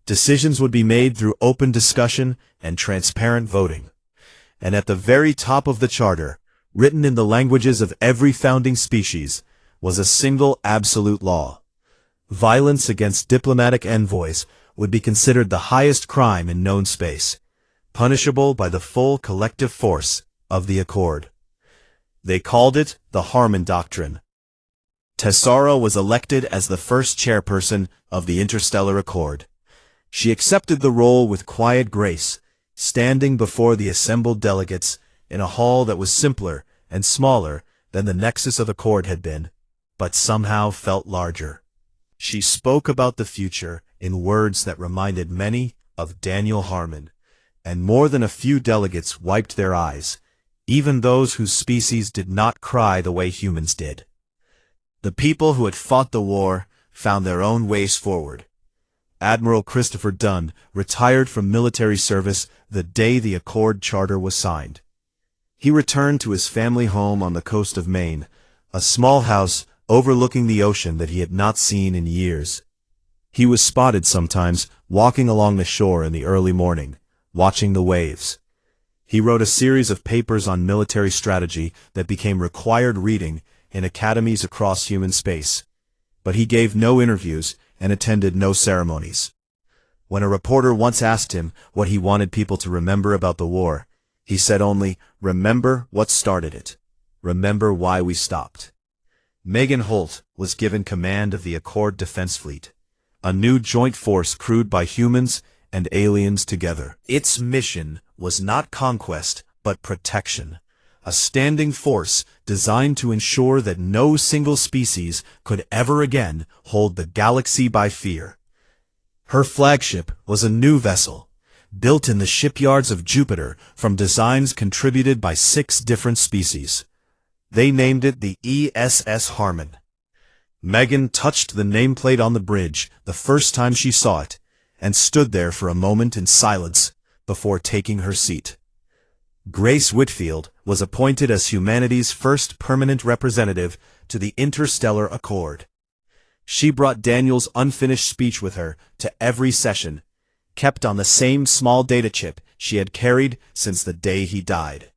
Decisions would be made through open discussion and transparent voting. And at the very top of the charter, written in the languages of every founding species, was a single absolute law. Violence against diplomatic envoys would be considered the highest crime in known space, punishable by the full collective force of the Accord. They called it the Harmon Doctrine. Tessara was elected as the first chairperson of the Interstellar Accord. She accepted the role with quiet grace, standing before the assembled delegates in a hall that was simpler and smaller than the nexus of Accord had been, but somehow felt larger. She spoke about the future in words that reminded many of Daniel Harmon, and more than a few delegates wiped their eyes, even those whose species did not cry the way humans did. The people who had fought the war found their own ways forward. Admiral Christopher Dunn retired from military service the day the Accord Charter was signed. He returned to his family home on the coast of Maine, a small house overlooking the ocean that he had not seen in years. He was spotted sometimes walking along the shore in the early morning, watching the waves. He wrote a series of papers on military strategy that became required reading in academies across human space, but he gave no interviews and attended no ceremonies. When a reporter once asked him what he wanted people to remember about the war, he said only, "Remember what started it. Remember why we stopped." Megan Holt was given command of the Accord Defense Fleet, a new joint force crewed by humans and aliens together. Its mission was not conquest, but protection, a standing force designed to ensure that no single species could ever again hold the galaxy by fear. Her flagship was a new vessel, built in the shipyards of Jupiter from designs contributed by 6 different species. They named it the ESS Harmon. Megan touched the nameplate on the bridge the first time she saw it, and stood there for a moment in silence before taking her seat. Grace Whitfield was appointed as humanity's first permanent representative to the Interstellar Accord. She brought Daniel's unfinished speech with her to every session, kept on the same small data chip she had carried since the day he died.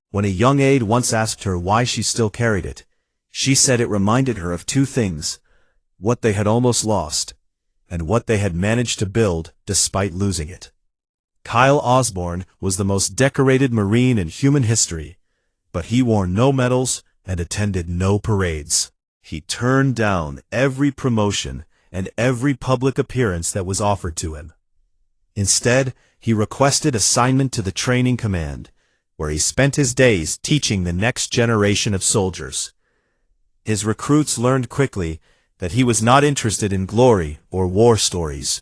When a young aide once asked her why she still carried it, she said it reminded her of two things: what they had almost lost, and what they had managed to build despite losing it. Kyle Osborne was the most decorated Marine in human history, but he wore no medals and attended no parades. He turned down every promotion and every public appearance that was offered to him. Instead, he requested assignment to the training command, where he spent his days teaching the next generation of soldiers. His recruits learned quickly that he was not interested in glory or war stories.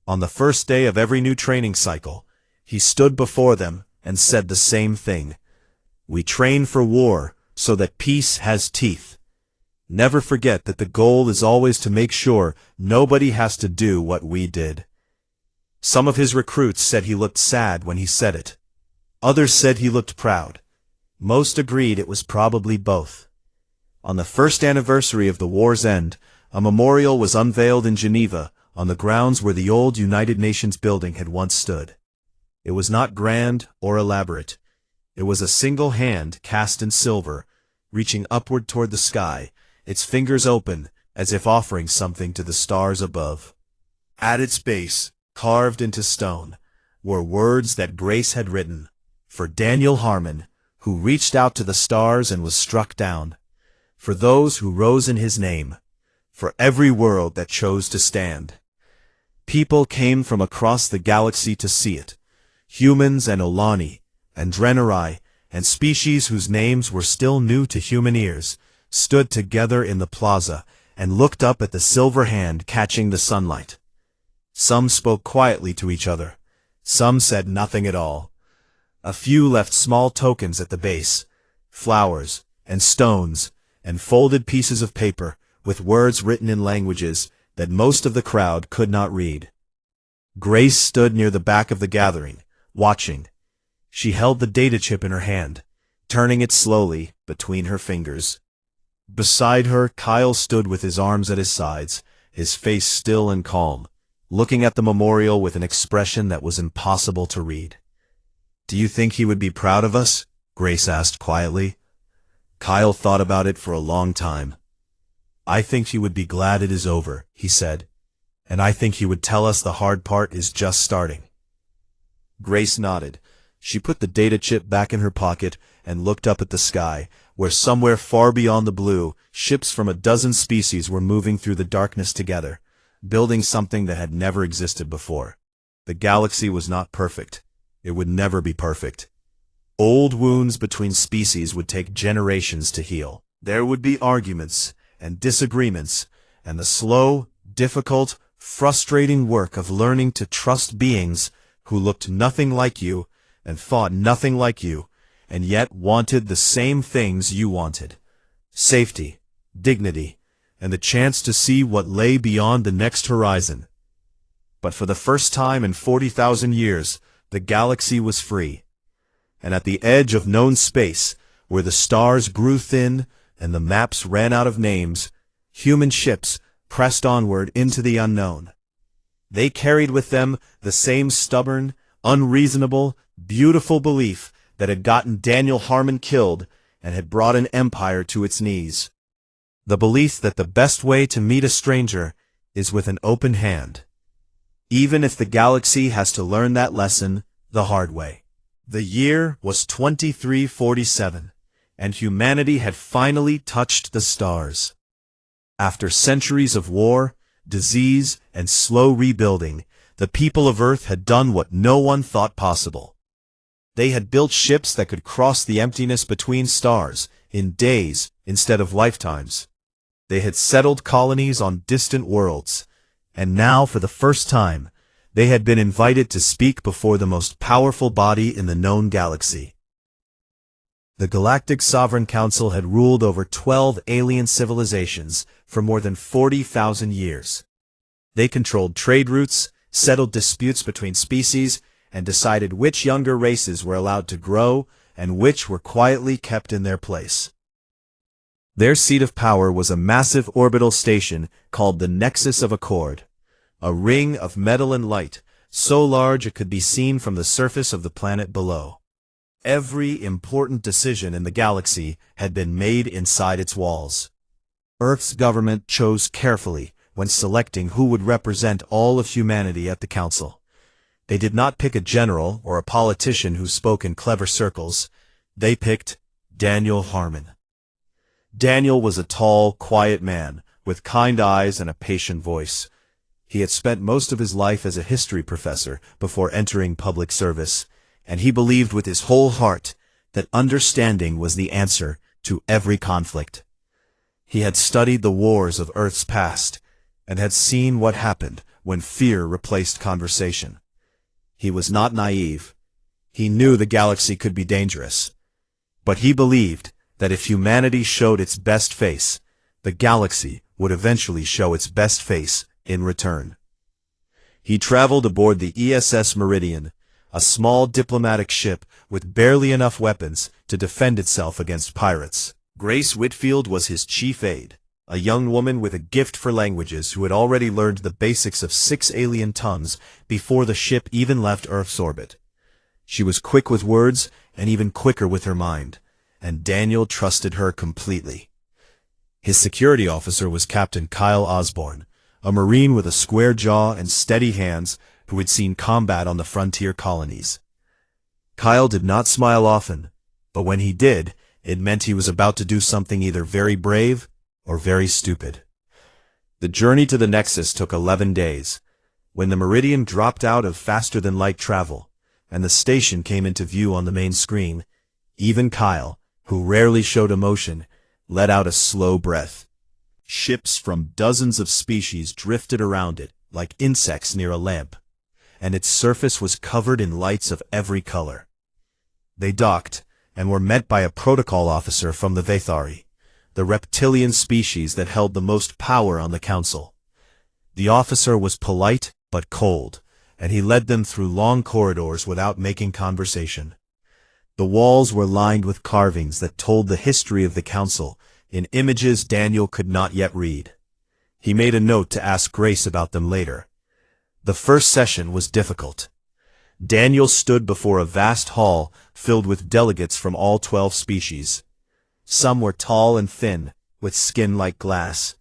On the first day of every new training cycle, he stood before them and said the same thing: "We train for war so that peace has teeth. Never forget that the goal is always to make sure nobody has to do what we did." Some of his recruits said he looked sad when he said it. Others said he looked proud. Most agreed it was probably both. On the first anniversary of the war's end, a memorial was unveiled in Geneva on the grounds where the old United Nations building had once stood. It was not grand or elaborate. It was a single hand cast in silver, reaching upward toward the sky, its fingers open as if offering something to the stars above. At its base, carved into stone, were words that Grace had written: "For Daniel Harmon, who reached out to the stars and was struck down. For those who rose in his name. For every world that chose to stand." People came from across the galaxy to see it. Humans and Olani, and Drenari, and species whose names were still new to human ears, stood together in the plaza and looked up at the silver hand catching the sunlight. Some spoke quietly to each other. Some said nothing at all. A few left small tokens at the base: flowers, and stones, and folded pieces of paper with words written in languages that most of the crowd could not read. Grace stood near the back of the gathering, watching. She held the data chip in her hand, turning it slowly between her fingers. Beside her, Kyle stood with his arms at his sides, his face still and calm, looking at the memorial with an expression that was impossible to read. "Do you think he would be proud of us?" Grace asked quietly. Kyle thought about it for a long time. "I think he would be glad it is over," he said, "and I think he would tell us the hard part is just starting." Grace nodded. She put the data chip back in her pocket and looked up at the sky, where somewhere far beyond the blue, ships from a dozen species were moving through the darkness together, building something that had never existed before. The galaxy was not perfect. It would never be perfect. Old wounds between species would take generations to heal. There would be arguments and disagreements, and the slow, difficult, frustrating work of learning to trust beings who looked nothing like you and thought nothing like you, and yet wanted the same things you wanted: safety, dignity, and the chance to see what lay beyond the next horizon. But for the first time in 40,000 years, the galaxy was free. And at the edge of known space, where the stars grew thin and the maps ran out of names, human ships pressed onward into the unknown. They carried with them the same stubborn, unreasonable, beautiful belief that had gotten Daniel Harmon killed and had brought an empire to its knees. The belief that the best way to meet a stranger is with an open hand, even if the galaxy has to learn that lesson the hard way. The year was 2347, and humanity had finally touched the stars. After centuries of war, disease, and slow rebuilding, the people of Earth had done what no one thought possible. They had built ships that could cross the emptiness between stars in days instead of lifetimes. They had settled colonies on distant worlds, and now, for the first time, they had been invited to speak before the most powerful body in the known galaxy. The Galactic Sovereign Council had ruled over 12 alien civilizations for more than 40,000 years. They controlled trade routes, settled disputes between species, and decided which younger races were allowed to grow and which were quietly kept in their place. Their seat of power was a massive orbital station called the Nexus of Accord, a ring of metal and light, so large it could be seen from the surface of the planet below. Every important decision in the galaxy had been made inside its walls. Earth's government chose carefully when selecting who would represent all of humanity at the council. They did not pick a general or a politician who spoke in clever circles. They picked Daniel Harmon. Daniel was a tall, quiet man with kind eyes and a patient voice. He had spent most of his life as a history professor before entering public service, and he believed with his whole heart that understanding was the answer to every conflict. He had studied the wars of Earth's past and had seen what happened when fear replaced conversation. He was not naive. He knew the galaxy could be dangerous. But he believed that if humanity showed its best face, the galaxy would eventually show its best face in return. He traveled aboard the ESS Meridian, a small diplomatic ship with barely enough weapons to defend itself against pirates. Grace Whitfield was his chief aide, a young woman with a gift for languages who had already learned the basics of 6 alien tongues before the ship even left Earth's orbit. She was quick with words and even quicker with her mind, and Daniel trusted her completely. His security officer was Captain Kyle Osborne, a Marine with a square jaw and steady hands who had seen combat on the frontier colonies. Kyle did not smile often, but when he did, it meant he was about to do something either very brave or very stupid. The journey to the Nexus took 11 days. When the Meridian dropped out of faster-than-light travel, and the station came into view on the main screen, even Kyle, who rarely showed emotion, let out a slow breath. Ships from dozens of species drifted around it like insects near a lamp, and its surface was covered in lights of every color. They docked and were met by a protocol officer from the Vathari, the reptilian species that held the most power on the council. The officer was polite but cold, and he led them through long corridors without making conversation. The walls were lined with carvings that told the history of the council in images Daniel could not yet read. He made a note to ask Grace about them later. The first session was difficult. Daniel stood before a vast hall filled with delegates from all 12 species. Some were tall and thin, with skin like glass.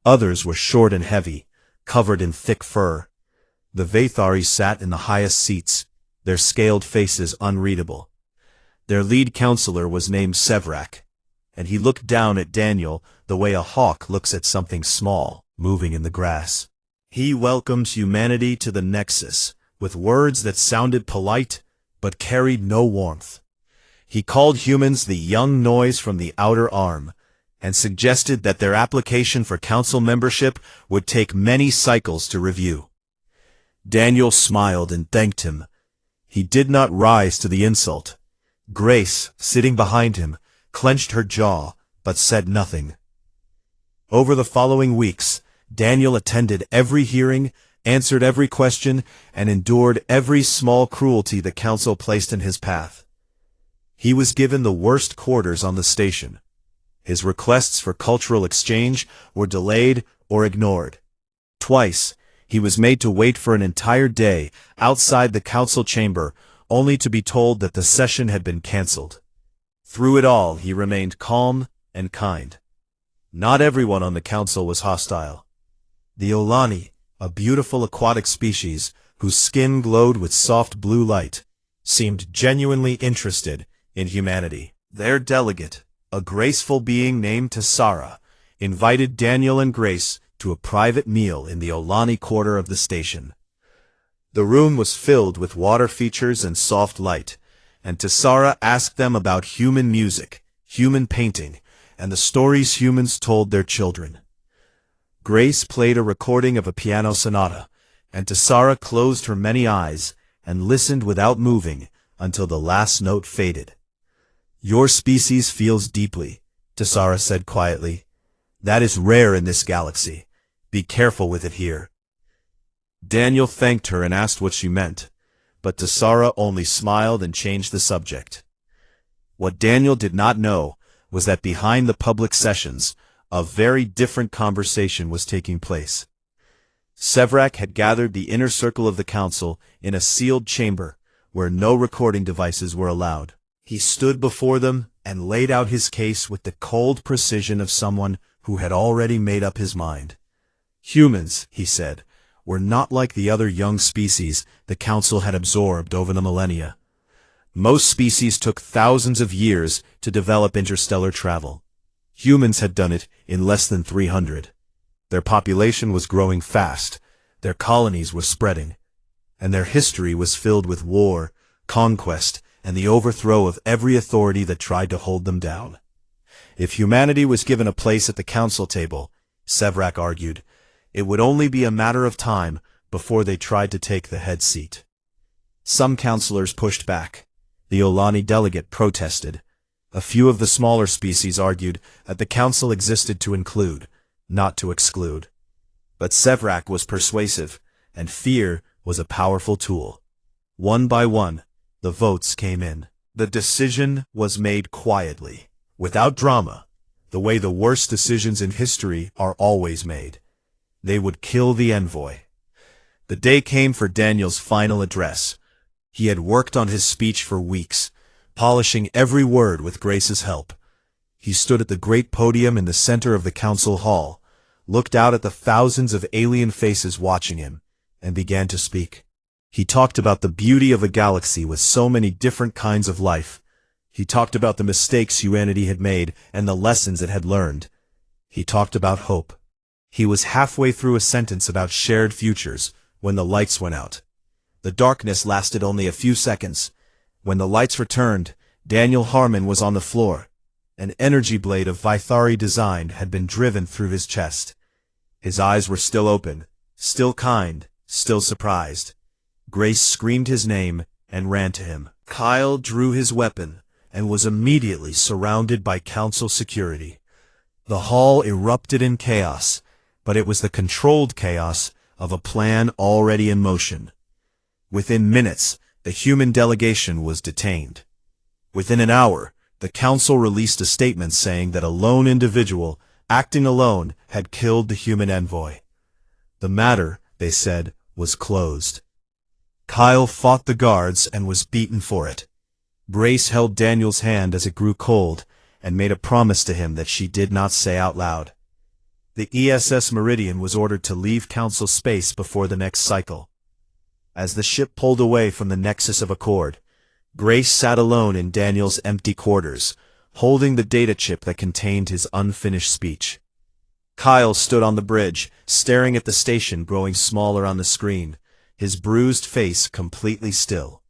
Others were short and heavy, covered in thick fur. The Vathari sat in the highest seats, their scaled faces unreadable. Their lead counselor was named Sevrak, and he looked down at Daniel the way a hawk looks at something small, moving in the grass. He welcomed humanity to the Nexus, with words that sounded polite, but carried no warmth. He called humans the young noise from the outer arm, and suggested that their application for council membership would take many cycles to review. Daniel smiled and thanked him. He did not rise to the insult. Grace, sitting behind him, clenched her jaw, but said nothing. Over the following weeks, Daniel attended every hearing, answered every question, and endured every small cruelty the council placed in his path. He was given the worst quarters on the station. His requests for cultural exchange were delayed or ignored. Twice, he was made to wait for an entire day outside the council chamber, only to be told that the session had been cancelled. Through it all, he remained calm and kind. Not everyone on the council was hostile. The Olani, a beautiful aquatic species whose skin glowed with soft blue light, seemed genuinely interested in humanity. Their delegate, a graceful being named Tessara, invited Daniel and Grace to a private meal in the Olani quarter of the station. The room was filled with water features and soft light, and Tessara asked them about human music, human painting, and the stories humans told their children. Grace played a recording of a piano sonata, and Tessara closed her many eyes and listened without moving until the last note faded. "Your species feels deeply," Tessara said quietly. "That is rare in this galaxy. Be careful with it here." Daniel thanked her and asked what she meant, but Tsara only smiled and changed the subject. What Daniel did not know was that behind the public sessions, a very different conversation was taking place. Sevrak had gathered the inner circle of the council in a sealed chamber where no recording devices were allowed. He stood before them and laid out his case with the cold precision of someone who had already made up his mind. Humans, he said, were not like the other young species the council had absorbed over the millennia. Most species took thousands of years to develop interstellar travel. Humans had done it in less than 300. Their population was growing fast, their colonies were spreading, and their history was filled with war, conquest, and the overthrow of every authority that tried to hold them down. If humanity was given a place at the council table, Sevrak argued, it would only be a matter of time before they tried to take the head seat. Some councilors pushed back. The Olani delegate protested. A few of the smaller species argued that the council existed to include, not to exclude. But Sevrak was persuasive, and fear was a powerful tool. One by one, the votes came in. The decision was made quietly, without drama, the way the worst decisions in history are always made. They would kill the envoy. The day came for Daniel's final address. He had worked on his speech for weeks, polishing every word with Grace's help. He stood at the great podium in the center of the council hall, looked out at the thousands of alien faces watching him, and began to speak. He talked about the beauty of a galaxy with so many different kinds of life. He talked about the mistakes humanity had made and the lessons it had learned. He talked about hope. He was halfway through a sentence about shared futures when the lights went out. The darkness lasted only a few seconds. When the lights returned, Daniel Harmon was on the floor. An energy blade of Vithari design had been driven through his chest. His eyes were still open, still kind, still surprised. Grace screamed his name and ran to him. Kyle drew his weapon and was immediately surrounded by council security. The hall erupted in chaos, but it was the controlled chaos of a plan already in motion. Within minutes, the human delegation was detained. Within an hour, the council released a statement saying that a lone individual, acting alone, had killed the human envoy. The matter, they said, was closed. Kyle fought the guards and was beaten for it. Grace held Daniel's hand as it grew cold and made a promise to him that she did not say out loud. The ESS Meridian was ordered to leave council space before the next cycle. As the ship pulled away from the Nexus of Accord, Grace sat alone in Daniel's empty quarters, holding the data chip that contained his unfinished speech. Kyle stood on the bridge, staring at the station growing smaller on the screen, his bruised face completely still.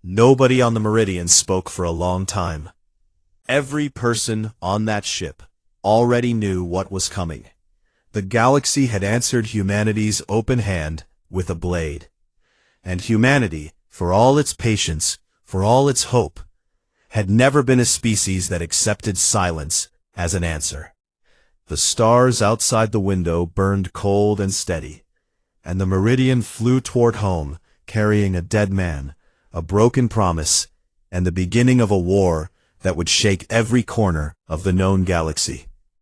Nobody on the Meridian spoke for a long time. Every person on that ship already knew what was coming. The galaxy had answered humanity's open hand with a blade. And humanity, for all its patience, for all its hope, had never been a species that accepted silence as an answer. The stars outside the window burned cold and steady, and the Meridian flew toward home, carrying a dead man, a broken promise, and the beginning of a war that would shake every corner of the known galaxy.